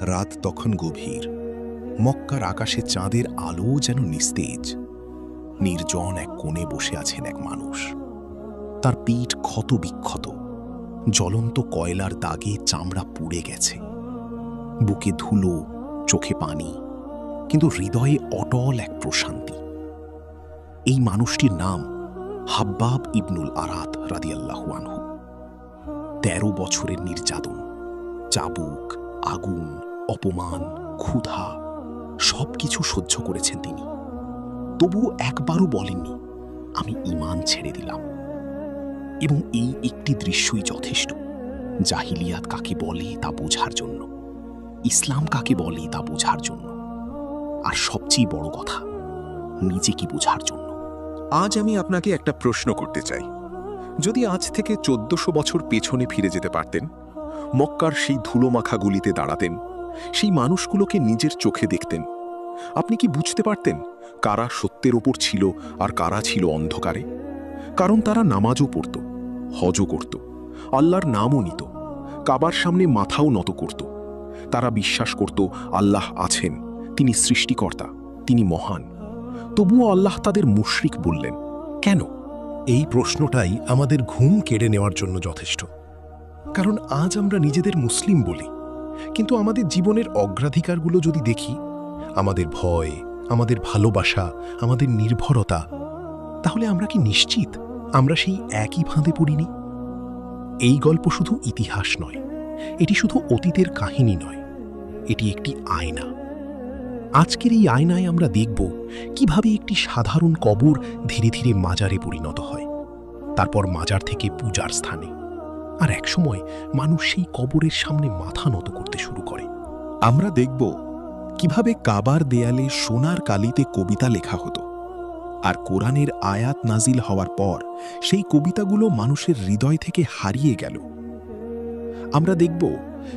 রাত তখন গভীর। মক্কার আকাশে চাঁদের আলো যেন নিস্তেজ। নির্জন এক কোণে বসে আছেন এক মানুষ। তার পিঠ ক্ষত বিক্ষত, জ্বলন্ত কয়লার দাগে চামড়া পুড়ে গেছে। বুকে ধুলো, চোখে পানি, কিন্তু হৃদয়ে অটল এক প্রশান্তি। এই মানুষটির নাম হাব্বাব ইবনুল আরাত রাদিয়াল্লাহু আনহু। ১৩ বছরের নির্যাতন, চাবুক, আগুন, অপমান, ক্ষুধা সবকিছু সহ্য করেছেন তিনি। তবুও একবারও বলেননি, আমি ঈমান ছেড়ে দিলাম। এবং এই একটি দৃশ্যই যথেষ্ট জাহিলিয়াত কাকে বলে তা বোঝার জন্য, ইসলাম কাকে বলে তা বোঝার জন্য, আর সবচেয়ে বড় কথা, নিজেকে বোঝার জন্য। আজ আমি আপনাকে একটা প্রশ্ন করতে চাই। যদি আজ থেকে ১৪০০ বছর পেছনে ফিরে যেতে পারতেন, মক্কার সেই ধুলোমাখা গুলিতে দাঁড়াতেন, সেই মানুষগুলোকে নিজের চোখে দেখতেন, আপনি কি বুঝতে পারতেন কারা সত্যের ওপর ছিল আর কারা ছিল অন্ধকারে? কারণ তারা নামাজও পড়ত, হজও করত, আল্লাহর নামও নিত, কাবার সামনে মাথাও নত করত। তারা বিশ্বাস করত আল্লাহ আছেন, তিনি সৃষ্টিকর্তা, তিনি মহান। তবুও আল্লাহ তাদের মুশরিক বললেন কেন? এই প্রশ্নটাই আমাদের ঘুম কেড়ে নেওয়ার জন্য যথেষ্ট। কারণ আজ আমরা নিজেদের মুসলিম বলি, কিন্তু আমাদের জীবনের অগ্রাধিকারগুলো যদি দেখি, আমাদের ভয়, আমাদের ভালোবাসা, আমাদের নির্ভরতা, তাহলে আমরা কি নিশ্চিত আমরা সেই একই ফাঁদে পড়িনি? এই গল্প শুধু ইতিহাস নয়, এটি শুধু অতীতের কাহিনী নয়, এটি একটি আয়না। আজকের এই আয়নায় আমরা দেখব কিভাবে একটি সাধারণ কবর ধীরে ধীরে মাজারে পরিণত হয়, তারপর মাজার থেকে পূজার স্থানে, আর একসময় মানুষ সেই কবরের সামনে মাথা নত করতে শুরু করে। আমরা দেখব কিভাবে কাবার দেয়ালে সোনার কালিতে কবিতা লেখা হতো, আর কোরআনের আয়াত নাজিল হওয়ার পর সেই কবিতাগুলো মানুষের হৃদয় থেকে হারিয়ে গেল। আমরা দেখব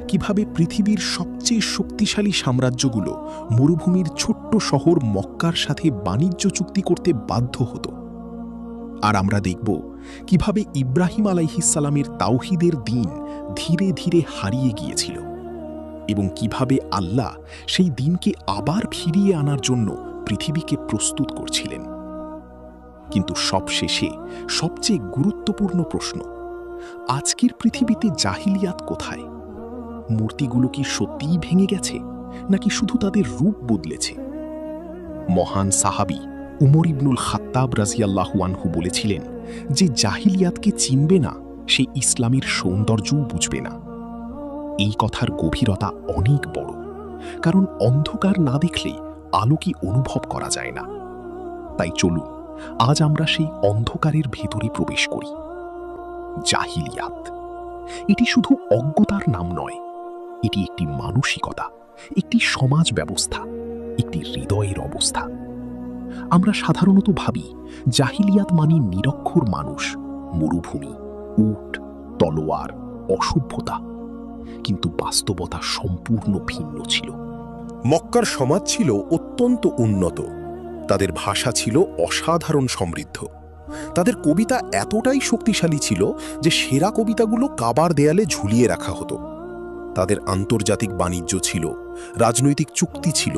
কিভাবে পৃথিবীর সবচেয়ে শক্তিশালী সাম্রাজ্যগুলো মরুভূমির ছোট্ট শহর মক্কার সাথে বাণিজ্য চুক্তি করতে বাধ্য হতো। আর আমরা দেখব কিভাবে ইব্রাহিম আলাইহিসসালামের তাওহীদের দিন ধীরে ধীরে হারিয়ে গিয়েছিল, এবং কিভাবে আল্লাহ সেই দিনকে আবার ফিরিয়ে আনার জন্য পৃথিবীকে প্রস্তুত করছিলেন। কিন্তু সবশেষে সবচেয়ে গুরুত্বপূর্ণ প্রশ্ন, আজকের পৃথিবীতে জাহিলিয়াত কোথায়? মূর্তিগুলো কি সত্যিই ভেঙে গেছে, নাকি শুধু তাদের রূপ বদলেছে? মহান সাহাবী উমর ইবনুল খাত্তাব রাজিয়াল্লাহু আনহু বলেছিলেন, যে জাহিলিয়াতকে চিনবে না, সে ইসলামের সৌন্দর্যও বুঝবে না। এই কথার গভীরতা অনেক বড়, কারণ অন্ধকার না দেখলে আলো কি অনুভব করা যায় না। তাই চলুন আজ আমরা সেই অন্ধকারের ভেতরে প্রবেশ করি। জাহিলিয়াত এটি শুধু অজ্ঞতার নাম নয়, এটি একটি মানসিকতা, একটি সমাজ ব্যবস্থা, একটি হৃদয়ের অবস্থা। আমরা সাধারণত ভাবি জাহিলিয়াত মানে নিরক্ষর মানুষ, মরুভূমি, উট, তলোয়ার, অসভ্যতা, কিন্তু বাস্তবতা সম্পূর্ণ ভিন্ন ছিল। মক্কার সমাজ ছিল অত্যন্ত উন্নত, তাদের ভাষা ছিল অসাধারণ সমৃদ্ধ, তাদের কবিতা এতটাই শক্তিশালী ছিল যে সেরা কবিতাগুলো কাবার দেয়ালে ঝুলিয়ে রাখা হতো। তাদের আন্তর্জাতিক বাণিজ্য ছিল, রাজনৈতিক চুক্তি ছিল,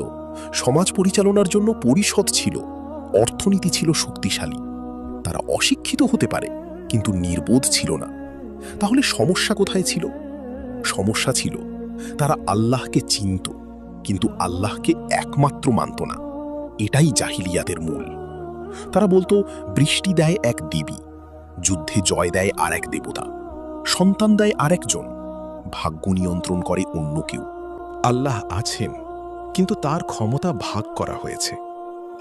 সমাজ পরিচালনার জন্য পরিষদ ছিল, অর্থনীতি ছিল শক্তিশালী। তারা অশিক্ষিত হতে পারে, কিন্তু নির্বোধ ছিল না। তাহলে সমস্যা কোথায় ছিল? সমস্যা ছিল তারা আল্লাহকে চিনত, কিন্তু আল্লাহকে একমাত্র মানত না। এটাই জাহিলিয়াতের মূল। তারা বলতো বৃষ্টি দেয় এক দেবী, যুদ্ধে জয় দেয় আর এক দেবতা, সন্তান দেয় আরেকজন, ভাগ্য নিয়ন্ত্রণ করে অন্য কেউ। আল্লাহ আছেন, কিন্তু তার ক্ষমতা ভাগ করা হয়েছে,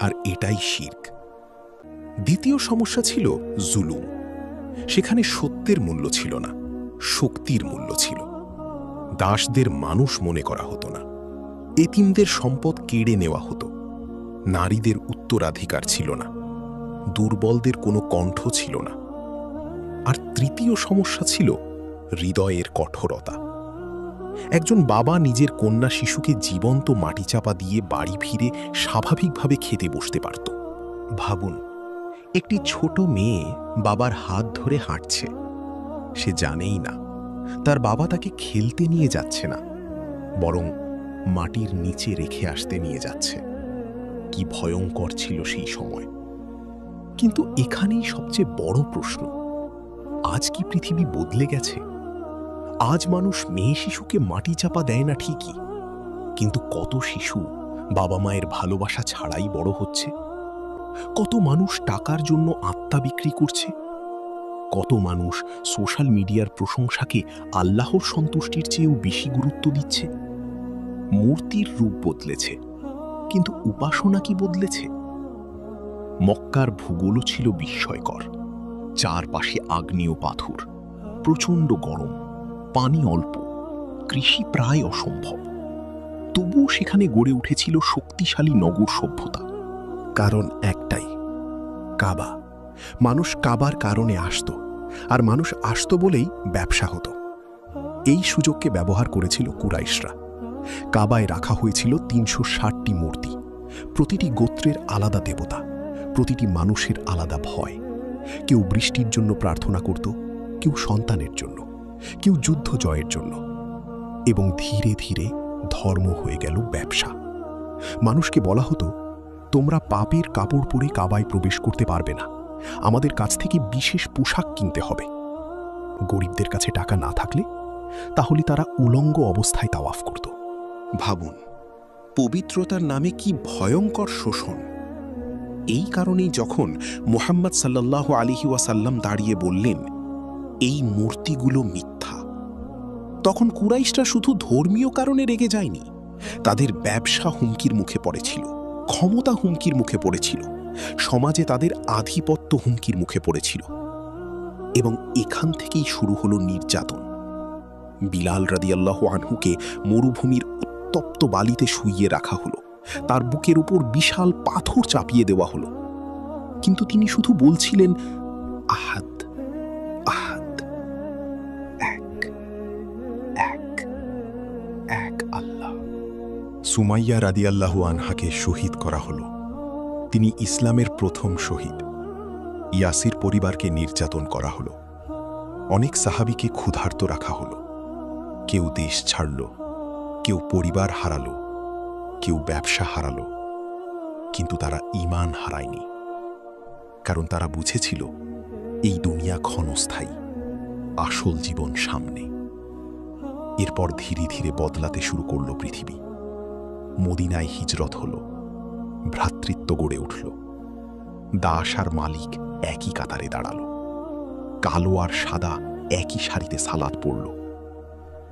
আর এটাই শিরক। দ্বিতীয় সমস্যা ছিল জুলুম। সেখানে সত্যের মূল্য ছিল না, শক্তির মূল্য ছিল। দাসদের মানুষ মনে করা হতো না, এতিমদের সম্পদ কেড়ে নেওয়া হতো, নারীদের উত্তরাধিকার ছিল না, দুর্বলদের কোনো কণ্ঠ ছিল না। আর তৃতীয় সমস্যা ছিল হৃদয়ের কঠোরতা। একজন বাবা নিজের কন্যা শিশুকে জীবন্ত মাটিচাপা দিয়ে বাড়ি ফিরে স্বাভাবিকভাবে খেতে বসতে পারত। ভাবুন, একটি ছোট মেয়ে বাবার হাত ধরে হাঁটছে, সে জানেই না তার বাবা তাকে খেলতে নিয়ে যাচ্ছে না, বরং মাটির নিচে রেখে আসতে নিয়ে যাচ্ছে। কি ভয়ঙ্কর ছিল সেই সময়। কিন্তু এখানেই সবচেয়ে বড় প্রশ্ন, আজ কি পৃথিবী বদলে গেছে? আজ মানুষ মেয়ে শিশুকে মাটি চাপা দেয় না ঠিকই, কিন্তু কত শিশু বাবা মায়ের ভালোবাসা ছাড়াই বড় হচ্ছে। কত মানুষ টাকার জন্য আত্মা বিক্রি করছে। কত মানুষ সোশ্যাল মিডিয়ার প্রশংসাকে আল্লাহর সন্তুষ্টির চেয়েও বেশি গুরুত্ব দিচ্ছে। মূর্তির রূপ বদলেছে, কিন্তু উপাসনা কি বদলেছে? মক্কার ভূগোলও ছিল বিস্ময়কর। চারপাশে আগ্নেয় পাথর, প্রচণ্ড গরম, পানি অল্প, কৃষি প্রায় অসম্ভব। তবুও সেখানে গড়ে উঠেছিল শক্তিশালী নগর সভ্যতা। কারণ একটাই, কাবা। মানুষ কাবার কারণে আসত, আর মানুষ আসত বলেই ব্যবসা হতো। এই সুযোগকে ব্যবহার করেছিল কুরাইশরা। কাবায় রাখা হয়েছিল ৩৬০টি মূর্তি, প্রতিটি গোত্রের আলাদা দেবতা, প্রতিটি মানুষের আলাদা ভয়। কেউ বৃষ্টির জন্য প্রার্থনা করত, কেউ সন্তানের জন্য, কেউ যুদ্ধ জয়ের জন্য। এবং ধীরে ধীরে ধর্ম হয়ে গেল ব্যবসা। মানুষকে বলা হতো, তোমরা পাপের কাপড় পরে কাবায় প্রবেশ করতে পারবে না, আমাদের কাছ থেকে বিশেষ পোশাক কিনতে হবে। গরিবদের কাছে টাকা না থাকলে তাহলে তারা উলঙ্গ অবস্থায় তাওয়াফ করত। ভাবুন, পবিত্রতার নামে কি ভয়ঙ্কর শোষণ। এই কারণেই যখন মুহাম্মদ সাল্লাল্লাহু আলাইহি ওয়াসাল্লাম দাঁড়িয়ে বললেন, এই মূর্তিগুলো মিথ্যা, তখন কুরাইশরা শুধু ধর্মীয় কারণে রেগে যায়নি, তাদের ব্যবসা হুমকির মুখে পড়েছিল, ক্ষমতা হুমকির মুখে পড়েছিল, সমাজে তাদের আধিপত্য হুমকির মুখে পড়েছিল। এবং এখান থেকেই শুরু হলো নির্যাতন। বিলাল রাদিয়াল্লাহু আনহুকে মরুভূমির উত্তপ্ত বালিতে শুইয়ে রাখা হলো, তার বুকের উপর বিশাল পাথর চাপিয়ে দেওয়া হলো। কিন্তু তিনি শুধু বলছিলেন, আহাদ আহাদ, এক এক এক আল্লাহ। সুমাইয়া রাদিয়াল্লাহু আনহাকে শহীদ করা হলো। তিনি ইসলামের প্রথম শহীদ। ইয়াসির পরিবারকে নির্যাতন করা হলো। অনেক সাহাবীকে ক্ষুধার্ত রাখা হলো। কেউ দেশ ছাড়ল, কেউ পরিবার হারালো, কেউ ব্যবসা হারালো। কিন্তু তারা ঈমান হারায়নি, কারণ তারা বুঝেছিল এই দুনিয়া ক্ষণস্থায়ী, আসল জীবন সামনে। এরপর ধীরে ধীরে বদলাতে শুরু করল পৃথিবী। মদিনায় হিজরত হল, ভ্রাতৃত্ব গড়ে উঠল, দাস আর মালিক একই কাতারে দাঁড়ালো, কালো আর সাদা একই সারিতে সালাত পড়ল।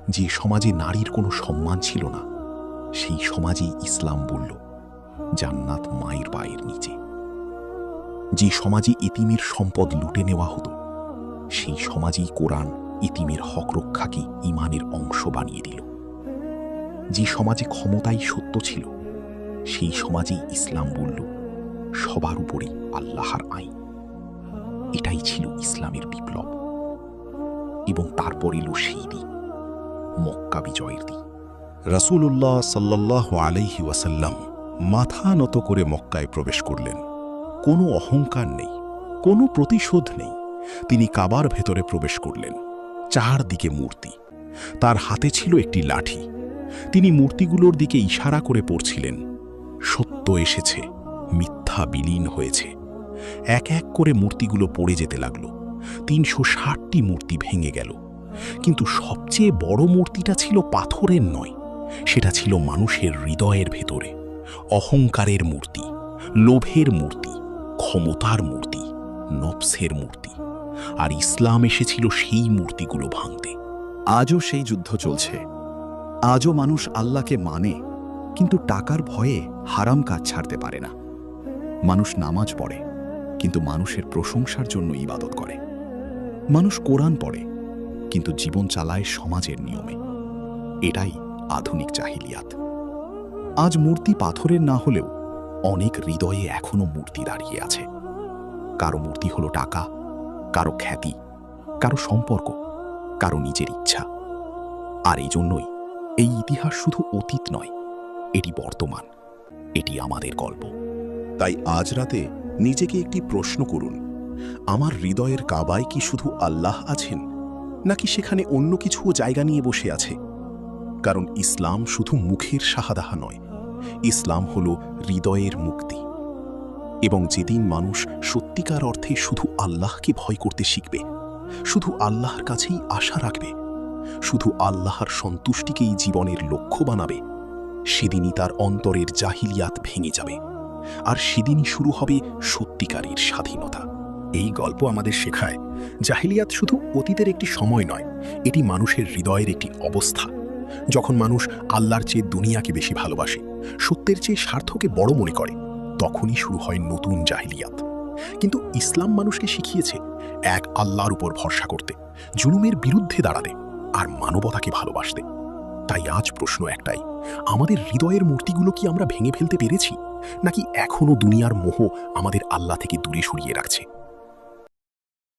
যে সমাজে নারীর কোনো সম্মান ছিল না, সেই সমাজেই ইসলাম বলল, জান্নাত মায়ের পায়ের নিচে। যে সমাজে এতিমের সম্পদ লুটে নেওয়া হতো, সেই সমাজেই কোরআন এতিমের হক রক্ষাকে ঈমানের অংশ বানিয়ে দিল। যে সমাজে ক্ষমতাই সত্য ছিল, সেই সমাজেই ইসলাম বলল, সবার উপরেই আল্লাহর আইন। এটাই ছিল ইসলামের বিপ্লব। এবং তারপর এলো সেই দিন, মক্কা বিজয়ের দিন। রাসূলুল্লাহ সাল্লাল্লাহু আলাইহি ওয়াসাল্লাম মাথা নত করে মক্কায় প্রবেশ করলেন। কোনো অহংকার নেই, কোনো প্রতিশোধ নেই। তিনি কাবার ভেতরে প্রবেশ করলেন। চারদিকে মূর্তি, তার হাতে ছিল একটি লাঠি। তিনি মূর্তিগুলোর দিকে ইশারা করে পড়ছিলেন, সত্য এসেছে, মিথ্যা বিলীন হয়েছে। এক এক করে মূর্তিগুলো পড়ে যেতে লাগল। ৩৬০টি মূর্তি ভেঙে গেল। কিন্তু সবচেয়ে বড় মূর্তিটা ছিল পাথরের নয়, সেটা ছিল মানুষের হৃদয়ের ভেতরে। অহংকারের মূর্তি, লোভের মূর্তি, ক্ষমতার মূর্তি, নফসের মূর্তি। আর ইসলাম এসেছিল সেই মূর্তিগুলো ভাঙতে। আজও সেই যুদ্ধ চলছে। আজও মানুষ আল্লাহকে মানে, কিন্তু টাকার ভয়ে হারাম কাজ ছাড়তে পারে না। মানুষ নামাজ পড়ে, কিন্তু মানুষের প্রশংসার জন্য ইবাদত করে। মানুষ কোরআন পড়ে, কিন্তু জীবন চালায় সমাজের নিয়মে। এটাই আধুনিক জাহিলিয়াত। আজ মূর্তি পাথরের না হলেও অনেক হৃদয়ে এখনো মূর্তি দাঁড়িয়ে আছে। কারো মূর্তি হলো টাকা, কারো খ্যাতি, কারো সম্পর্ক, কারো নিজের ইচ্ছা। আর এই জন্যই এই ইতিহাস শুধু অতীত নয়, এটি বর্তমান, এটি আমাদের গল্প। তাই আজ রাতে নিজেকে একটি প্রশ্ন করুন, আমার হৃদয়ের কাবায় কি শুধু আল্লাহ আছেন, নাকি সেখানে অন্য কিছুও জায়গা নিয়ে বসে আছে? কারণ ইসলাম শুধু মুখের শাহাদাহা নয়, ইসলাম হলো হৃদয়ের মুক্তি। এবং যেদিন মানুষ সত্যিকার অর্থে শুধু আল্লাহকে ভয় করতে শিখবে, শুধু আল্লাহর কাছেই আশা রাখবে, শুধু আল্লাহর সন্তুষ্টিকেই জীবনের লক্ষ্য বানাবে, সেদিনই তার অন্তরের জাহিলিয়াত ভেঙে যাবে, আর সেদিনই শুরু হবে সত্যিকারের স্বাধীনতা। এই গল্প আমাদের শেখায় জাহিলিয়াত শুধু অতীতের একটি সময় নয়, এটি মানুষের হৃদয়ের একটি অবস্থা। যখন মানুষ আল্লাহর চেয়ে দুনিয়াকে বেশি ভালোবাসে, সত্যের চেয়ে স্বার্থকে বড় মনে করে, তখনই শুরু হয় নতুন জাহিলিয়াত। কিন্তু ইসলাম মানুষকে শিখিয়েছে এক আল্লাহর উপর ভরসা করতে, জুলুমের বিরুদ্ধে দাঁড়াতে, আর মানবতাকে ভালোবাসতে। তাই আজ প্রশ্ন একটাই, আমাদের হৃদয়ের মূর্তিগুলো কি আমরা ভেঙে ফেলতে পেরেছি, নাকি এখনও দুনিয়ার মোহ আমাদের আল্লাহ থেকে দূরে সরিয়ে রাখছে?